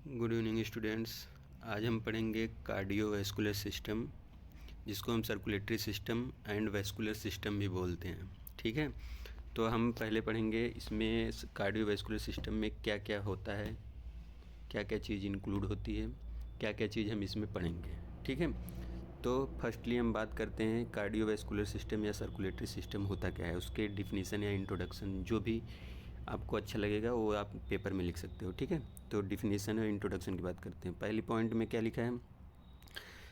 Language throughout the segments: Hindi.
Good evening students. आज हम पढ़ेंगे कार्डियोवैस्कुलर सिस्टम, जिसको हम circulatory system and vascular system भी बोलते हैं। ठीक है, तो हम पहले पढ़ेंगे इसमें कार्डियोवैस्कुलर सिस्टम में क्या क्या होता है, क्या क्या चीज़ इंक्लूड होती है, क्या क्या चीज़ हम इसमें पढ़ेंगे। ठीक है, तो फर्स्टली हम बात करते हैं कार्डियोवैस्कुलर सिस्टम या सर्कुलेटरी सिस्टम होता क्या है, उसके डिफिनीसन या इंट्रोडक्शन जो भी आपको अच्छा लगेगा वो आप पेपर में लिख सकते हो। ठीक है, तो डिफिनीसन और इंट्रोडक्शन की बात करते हैं। पहली पॉइंट में क्या लिखा है,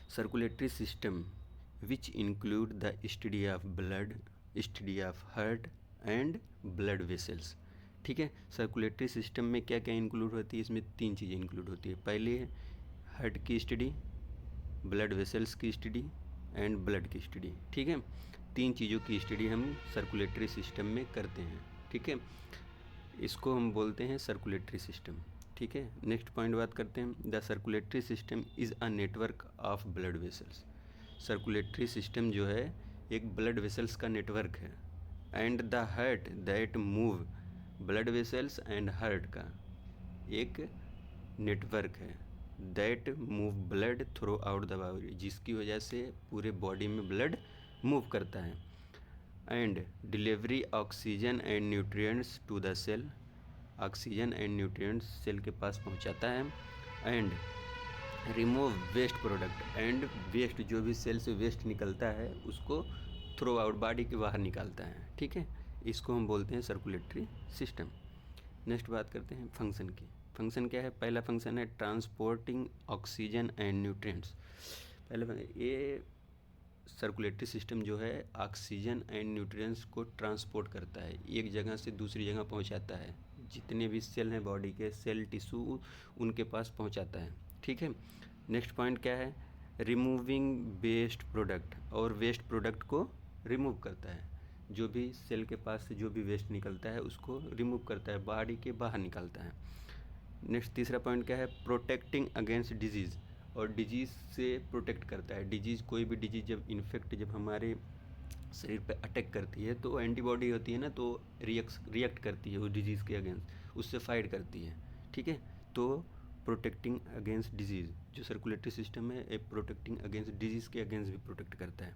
circulatory system which include the study of blood, study of heart and blood vessels. ठीक है, सर्कुलेटरी सिस्टम में क्या क्या इंक्लूड होती है, इसमें तीन चीज़ें इंक्लूड होती है। पहले है हार्ट की स्टडी, ब्लड वेसल्स की स्टडी एंड ब्लड की स्टडी। ठीक है, तीन चीज़ों की स्टडी हम सर्कुलेटरी सिस्टम में करते हैं। ठीक है, इसको हम बोलते हैं सर्कुलेटरी सिस्टम। ठीक है, नेक्स्ट पॉइंट बात करते हैं, the circulatory system is a network of blood vessels. Circulatory system जो है एक ब्लड वेसल्स का नेटवर्क है। And the heart that move blood vessels and heart का एक नेटवर्क है that move blood through out the body, जिसकी वजह से पूरे बॉडी में ब्लड मूव करता है। And delivery oxygen and nutrients to the cell, oxygen and nutrients cell के पास पहुंचाता है। And remove waste product, and waste जो भी सेल से वेस्ट निकलता है उसको थ्रू आउट बॉडी के बाहर निकालता है। ठीक है, इसको हम बोलते हैं सर्कुलेटरी सिस्टम। नेक्स्ट बात करते हैं फंक्शन की। फंक्शन क्या है, पहला फंक्शन है ट्रांसपोर्टिंग ऑक्सीजन एंड न्यूट्रिएंट्स। ये सर्कुलेटरी सिस्टम जो है ऑक्सीजन एंड न्यूट्रिएंट्स को ट्रांसपोर्ट करता है, एक जगह से दूसरी जगह पहुंचाता है। जितने भी सेल हैं बॉडी के, सेल टिश्यू, उनके पास पहुंचाता है। ठीक है, नेक्स्ट पॉइंट क्या है, रिमूविंग वेस्ट प्रोडक्ट, और वेस्ट प्रोडक्ट को रिमूव करता है। जो भी सेल के पास से जो भी वेस्ट निकलता है उसको रिमूव करता है, बॉडी के बाहर निकालता है। नेक्स्ट तीसरा पॉइंट क्या है, प्रोटेक्टिंग अगेंस्ट डिजीज़, और डिजीज़ से प्रोटेक्ट करता है। डिजीज़, कोई भी डिजीज़ जब इन्फेक्ट जब हमारे शरीर पे अटैक करती है तो एंटीबॉडी होती है ना, तो रिएक्ट करती है उस डिजीज़ के अगेंस्ट, उससे फाइट करती है। ठीक है, तो प्रोटेक्टिंग अगेंस्ट डिजीज़ जो सर्कुलेटरी सिस्टम है एक प्रोटेक्टिंग अगेंस्ट डिजीज़ के अगेंस्ट भी प्रोटेक्ट करता है।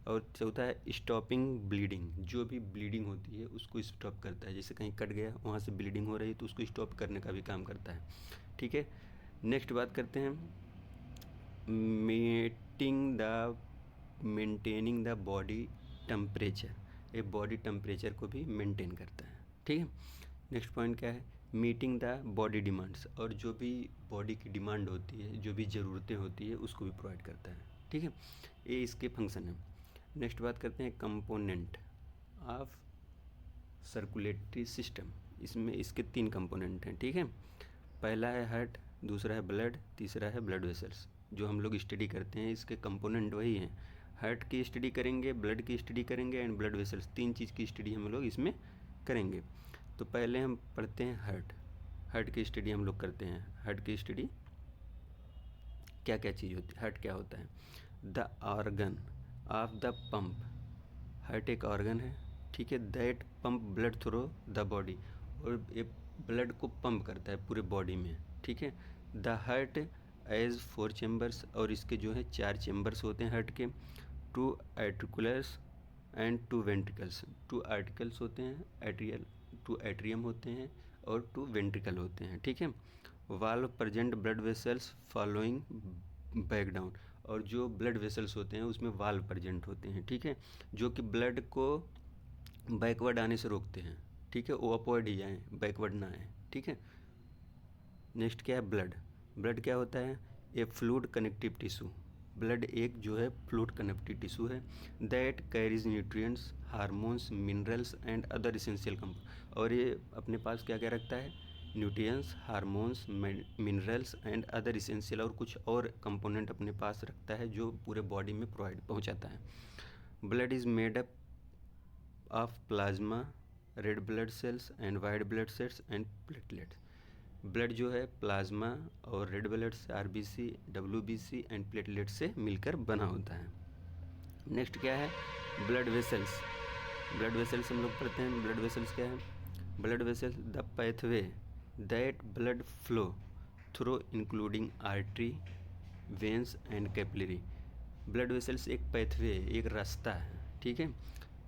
और चौथा है स्टॉपिंग ब्लीडिंग, जो भी ब्लीडिंग होती है उसको स्टॉप करता है। जैसे कहीं कट गया, वहाँ से ब्लीडिंग हो रही है तो उसको स्टॉप करने का भी काम करता है। ठीक है, नेक्स्ट बात करते हैं मेंटेनिंग द बॉडी टेम्परेचर, ये बॉडी टेम्परेचर को भी मेंटेन करता है। ठीक है, नेक्स्ट पॉइंट क्या है, मीटिंग द बॉडी डिमांड्स, और जो भी बॉडी की डिमांड होती है, जो भी ज़रूरतें होती है उसको भी प्रोवाइड करता है। ठीक है, ये इसके फंक्शन है। नेक्स्ट बात करते हैं कंपोनेंट ऑफ सर्कुलेटरी सिस्टम। इसमें इसके तीन कंपोनेंट हैं। ठीक है, पहला है हार्ट, दूसरा है ब्लड, तीसरा है ब्लड वेसल्स। जो हम लोग स्टडी करते हैं इसके कंपोनेंट वही हैं। हार्ट की स्टडी करेंगे, ब्लड की स्टडी करेंगे एंड ब्लड वेसल्स, तीन चीज़ की स्टडी हम लोग इसमें करेंगे। तो पहले हम पढ़ते हैं हार्ट। हार्ट की स्टडी हम लोग करते हैं। हार्ट की स्टडी क्या क्या चीज़ होती है, हार्ट क्या होता है, the organ of the pump. Heart एक ऑर्गन है, ठीक है, that pump blood through the body, और ये ब्लड को पंप करता है पूरे बॉडी में। ठीक है, द हार्ट एज 4 चैम्बर्स, और इसके जो है 4 चैम्बर्स होते हैं हार्ट के, 2 आर्टिकुलर्स एंड 2 वेंट्रिकल्स। 2 आर्टिकल्स होते हैं, एट्रियल, 2 एट्रियम होते हैं और 2 वेंट्रिकल होते हैं। ठीक है, valve present blood vessels following back down, और जो ब्लड वेसल्स होते हैं उसमें वाल्व प्रेजेंट होते हैं। ठीक है, जो कि ब्लड को बैकवर्ड आने से रोकते हैं। ठीक है, वो अपवर्ड ही जाएँ, बैकवर्ड ना आए। ठीक है, नेक्स्ट क्या है ब्लड। ब्लड क्या होता है, ए फ्लूइड कनेक्टिव टिश्यू। ब्लड एक जो है फ्लूइड कनेक्टिव टिश्यू है that carries nutrients, hormones, minerals and other essential component, और ये अपने पास क्या क्या रखता है, nutrients, hormones, minerals and other essential, और कुछ और कंपोनेंट अपने पास रखता है जो पूरे बॉडी में पहुंचाता है। Blood is made up of plasma, red blood cells and white blood cells and platelets. Blood जो है प्लाज्मा और रेड ब्लड से, आरबीसी, डब्ल्यूबीसी एंड प्लेटलेट से मिलकर बना होता है। नेक्स्ट क्या है, ब्लड वेसल्स। ब्लड वेसल्स हम लोग पढ़ते हैं। ब्लड वेसल्स क्या है, blood vessels the pathway that blood flow through including artery, veins and capillary. Blood vessels एक पैथवे, एक रास्ता है, ठीक है,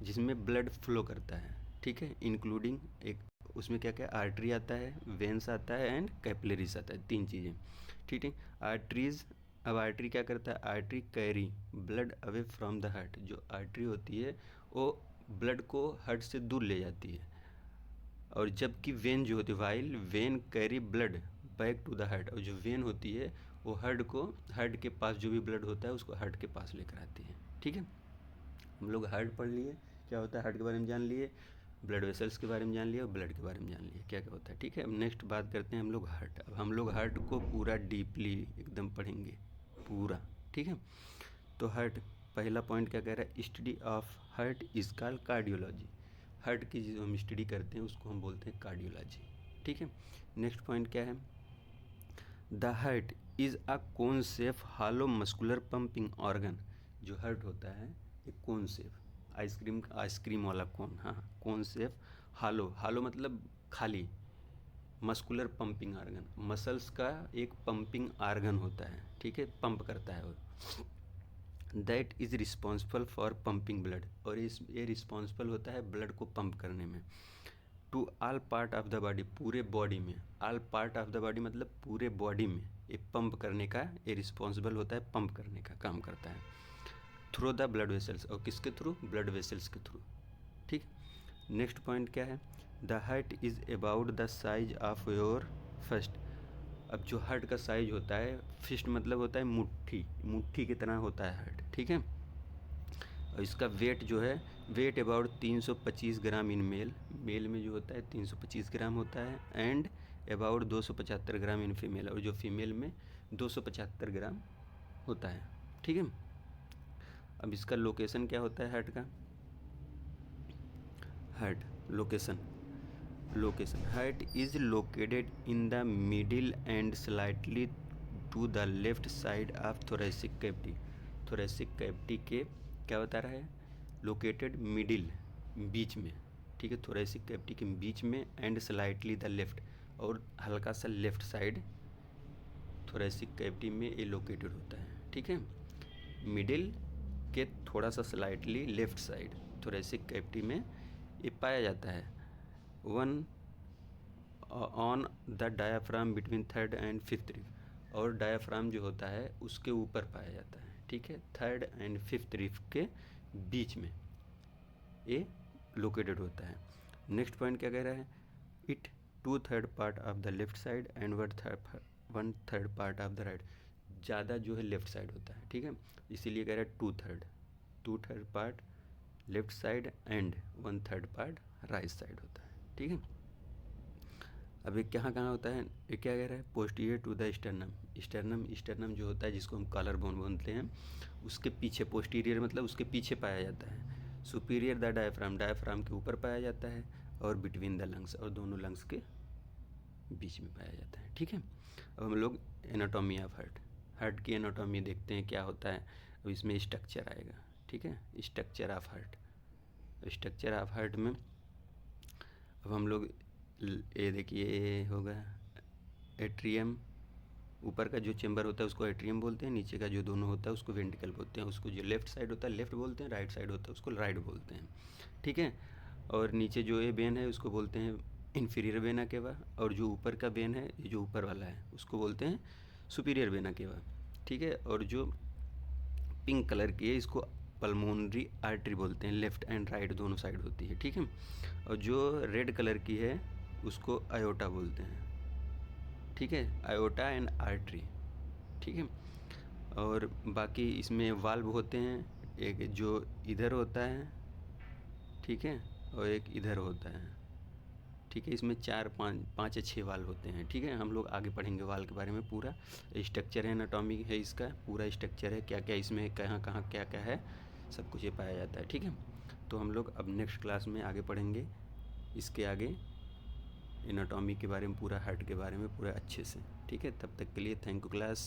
जिसमें ब्लड फ्लो करता है, ठीक है, इंक्लूडिंग एक उसमें क्या क्या आर्टरी आता है, वेंस आता है एंड कैपिलरीज आता है, 3 चीज़ें, ठीक है। आर्टरीज, अब आर्टरी क्या करता है, artery carry blood away from the heart. जो आर्टरी होती है वो ब्लड को हार्ट से दूर ले जाती है, और जबकि वेन जो होती है, while vein carry blood back to the heart, और जो वेन होती है वो हार्ट के पास जो भी ब्लड होता है उसको हार्ट के पास लेकर आती है, ठीक है। हम लोग हार्ट पढ़ लिए, क्या होता है हार्ट के बारे में जान लिए, ब्लड वेसल्स के बारे में जान लिए और ब्लड के बारे में जान लिए क्या क्या होता है, ठीक है। अब नेक्स्ट बात करते हैं हम लोग हार्ट। अब हम लोग हार्ट को पूरा डीपली एकदम पढ़ेंगे पूरा, ठीक है। तो हार्ट, पहला पॉइंट क्या कह रहा है, study of heart is called cardiology. Heart की जो हम स्टडी करते हैं उसको हम बोलते हैं कार्डियोलॉजी, ठीक है। नेक्स्ट पॉइंट क्या है, the heart is a cone shape hollow muscular pumping organ. जो हार्ट होता है एक कोन शेप, आइसक्रीम वाला कोन, हाँ, कोन शेप, हॉलो मतलब खाली, मस्कुलर पंपिंग ऑर्गन, मसल्स का एक पंपिंग ऑर्गन होता है, ठीक है, पंप करता है वो, that is responsible for pumping blood, और ये रिस्पॉन्सिबल होता है ब्लड को पंप करने में, to all part of the body, पूरे बॉडी में, all part of the body मतलब पूरे बॉडी में ये पंप करने का, ये रिस्पॉन्सिबल होता है, पंप करने का काम करता है, थ्रू द ब्लड वेसल्स, और किसके थ्रू, ब्लड वेसल्स के थ्रू, ठीक। नेक्स्ट पॉइंट क्या है, the heart is about the size of your first. अब जो हार्ट का साइज होता है, फिस्ट मतलब होता है मुट्ठी की तरह होता है हार्ट, ठीक है। और इसका वेट जो है, weight about 325 gram in male में जो होता है 325 ग्राम होता है, and about 275 gram in female, और जो फीमेल में 275 ग्राम होता है, ठीक है। अब इसका लोकेशन क्या होता है हार्ट का, heart location heart is located in the middle and slightly to the left side of thoracic cavity. Thoracic cavity के क्या बता रहा है, लोकेटेड मिडिल, बीच में, ठीक है, थोरेसिक कैविटी के बीच में, एंड स्लाइटली द लेफ्ट, और हल्का सा लेफ्ट साइड थोरेसिक कैविटी में ये लोकेटेड होता है, ठीक है। मिडिल के थोड़ा सा slightly left side thoracic cavity में ये पाया जाता है, one on the diaphragm between third and fifth rib, और डायाफ्राम जो होता है उसके ऊपर पाया जाता है, ठीक है, थर्ड एंड फिफ्थ रिब के बीच में ये लोकेटेड होता है। नेक्स्ट पॉइंट क्या कह रहा है, it 2/3 part of the left side and 1/3 part of the right. ज़्यादा जो है लेफ्ट साइड होता है, ठीक है, इसीलिए कह रहा है 2/3 part left side and 1/3 part right side होता है, ठीक है। अब ये कहाँ कहाँ होता है, ये क्या कह रहा है, पोस्टीरियर टू द स्टर्नम जो होता है जिसको हम कॉलर बोन बोलते हैं, उसके पीछे, पोस्टीरियर मतलब उसके पीछे पाया जाता है, सुपीरियर द डायफ्राम के ऊपर पाया जाता है, और बिटवीन द लंग्स, और दोनों लंग्स के बीच में पाया जाता है, ठीक है। अब हम लोग एनाटॉमी ऑफ हार्ट की एनाटॉमी देखते हैं क्या होता है। अब इसमें स्ट्रक्चर आएगा, ठीक है, स्ट्रक्चर ऑफ हार्ट में अब हम लोग ये देखिए, ये होगा एट्रियम, ऊपर का जो चेंबर होता है उसको एट्रियम बोलते हैं, नीचे का जो दोनों होता है उसको वेंट्रिकल बोलते हैं, उसको जो लेफ्ट साइड होता है लेफ्ट बोलते हैं, राइट साइड होता है उसको राइट बोलते हैं, ठीक है। और नीचे जो ये वेन है उसको बोलते हैं इन्फीरियर वेना केवा, और जो ऊपर का वेन है, ये जो ऊपर वाला है उसको बोलते हैं सुपीरियर वेना केवा, ठीक है। और जो पिंक कलर की है इसको पल्मोनरी आर्टरी बोलते हैं, लेफ्ट एंड राइट दोनों साइड होती है, ठीक है। और जो रेड कलर की है उसको आयोटा बोलते हैं, ठीक है, आयोटा एंड आर्टरी, ठीक है। और बाकी इसमें वाल्व होते हैं, एक जो इधर होता है, ठीक है, और एक इधर होता है, ठीक है। इसमें 4 5 या 6 वाल्व होते हैं, ठीक है। हम लोग आगे पढ़ेंगे वाल्व के बारे में, पूरा स्ट्रक्चर है, एनाटॉमी है इसका, पूरा स्ट्रक्चर है, क्या क्या इसमें कहाँ कहाँ क्या क्या है, सब कुछ ये पाया जाता है, ठीक है। तो हम लोग अब नेक्स्ट क्लास में आगे पढ़ेंगे इसके आगे एनाटॉमी के बारे में, पूरा हार्ट के बारे में पूरा अच्छे से, ठीक है। तब तक के लिए थैंक यू क्लास।